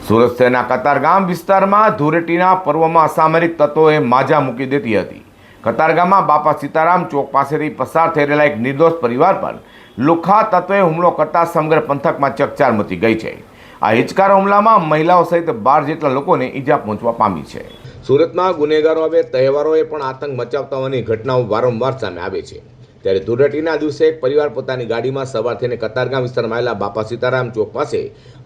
સુરત શહેરના કતારગામ વિસ્તારમાં ધૂળેટીના પર્વમાં અસામરિક તત્વોએ માજા મૂકી દીધી હતી। કતારગામમાં બાપા સીતારામ ચોક પાસેથી પસાર થઈ રહેલા એક નિર્દોષ પરિવાર પર લુખ્ખા તત્વોએ હુમલો કરતા સમગ્ર પંથકમાં ચકચાર મચી ગઈ છે। આ હિચકાર હુમલામાં મહિલાઓ સહિત 12 જેટલા લોકોને ઈજા પહોંચવા પામી છે। સુરતમાં ગુનેગારો હવે તહેવારોએ પણ આતંક મચાવતા હોવાની ઘટનાઓ વારંવાર સામે આવે છે। ત્યારે ધૂળેટીના દિવસે એક પરિવાર પોતાની ગાડીમાં સવાર થઈને કતારગામ વિસ્તારમાં આવેલા બાપા સીતારામ ચોક પાસે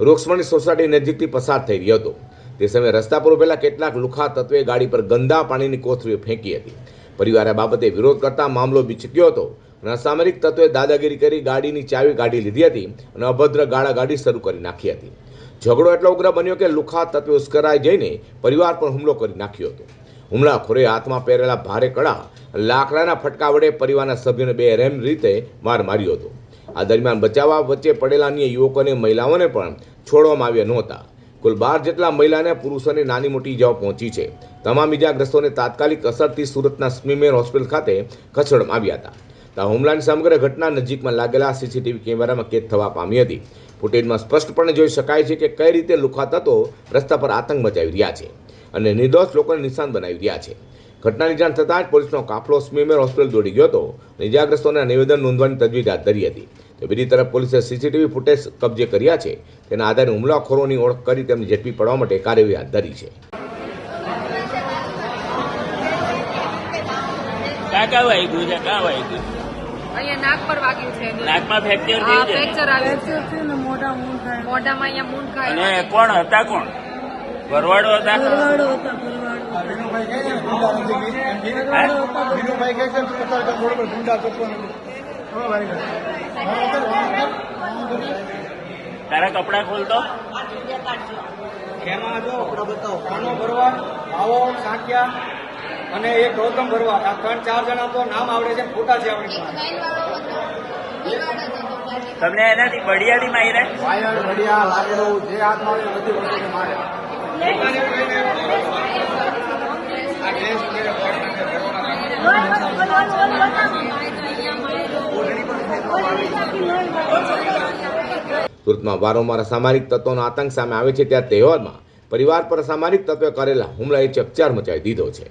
રોક્સમણી સોસાયટી નજીકથી પસાર થઈ રહ્યો હતો। તે સમયે રસ્તા પર ઉભેલા કેટલાક લુખ્ખા તત્વોએ ગાડી પર ગંદા પાણીની કોથળીઓ ફેંકી હતી। પરિવારે આ બાબતે વિરોધ કરતા મામલો બીચક્યો હતો અને અસામરિક તત્વોએ દાદાગીરી કરી ગાડીની ચાવી કાઢી લીધી હતી અને અભદ્ર ગાળાગાડી શરૂ કરી નાખી હતી। ઝઘડો એટલો ઉગ્ર બન્યો કે લુખ્ખા તત્વે ઉશ્કેરાઈ જઈને પરિવાર પર હુમલો કરી નાખ્યો હતો। હુમલાખોરે હાથમાં પહેરેલા ભારે કડા લાકડાના ફટકા વડે પરિવારના સભ્યોને બેરહેમ રીતે માર માર્યો હતો। આ દરમિયાન બચાવવા વચ્ચે પડેલા અન્ય યુવકોને મહિલાઓને પણ છોડવામાં આવ્યા નહોતા। કુલ 12 જેટલા મહિલા અને પુરુષોને નાની મોટી ઇજાઓ પહોંચી છે। તમામ ઇજાગ્રસ્તોને તાત્કાલિક અસરથી સુરતના સ્મીમેર હોસ્પિટલ ખાતે ખસેડવામાં આવ્યા હતા। આ હુમલાની સમગ્ર ઘટના નજીકમાં લાગેલા સીસીટીવી કેમેરામાં કેદ થવા પામી હતી। ફૂટેજમાં સ્પષ્ટપણે જોઈ શકાય છે કે કઈ રીતે લુખ્ખા તત્વો રસ્તા પર આતંક મચાવી રહ્યા છે અને નિર્દોષ લોકોને નિશાન બનાવી રહ્યા છે। ઘટનાની જાણ થતાં જ પોલીસનો કાફલો સ્મીમેર હોસ્પિટલ દોડી ગયો હતો અને ઇજાગ્રસ્તોના નિવેદન નોંધવાની તજવીજ હાથ ધરી હતી। તો બીજી તરફ પોલીસે સીસીટીવી ફૂટેજ કબજે કર્યા છે। તેના આધારે હુમલાખોરોની ઓળખ કરી તેમને ઝડપી પડવા માટે કાર્યવાહી હાથ ધરી છે। અહીંયા નાક પર વાગ્યું છે। નાકમાં ફ્રેક્ચર થયું છે? ફ્રેક્ચર આવ્યું છે ને મોઢામાં અહીંયા મૂંઢ ખાય। અને કોણ હતા? કોણ ભરવાડો હતા? તારા કપડા ખોલતો એમાં જો કપડા બતાવો, કાનો ભરવા, ભાવો સાંકિયા અને એક ગૌતમ ભરવા, આ 3-4 જણા તો નામ આવડે છે, ફોટા છે આપણી પાસે। તમને એનાથી બળિયાથી માર્યા? વાયર ઘડિયા લાગેલું જે હાથમાં આવે બધી વસ્તુને મારે। સુરતમાં વારંવાર અસામરિક તત્વોનો આતંક સામે આવે છે। ત્યારે તહેવારમાં પરિવાર પર અસામરિક તત્વોએ કરેલા હુમલાએ ચકચાર મચાવી દીધો છે।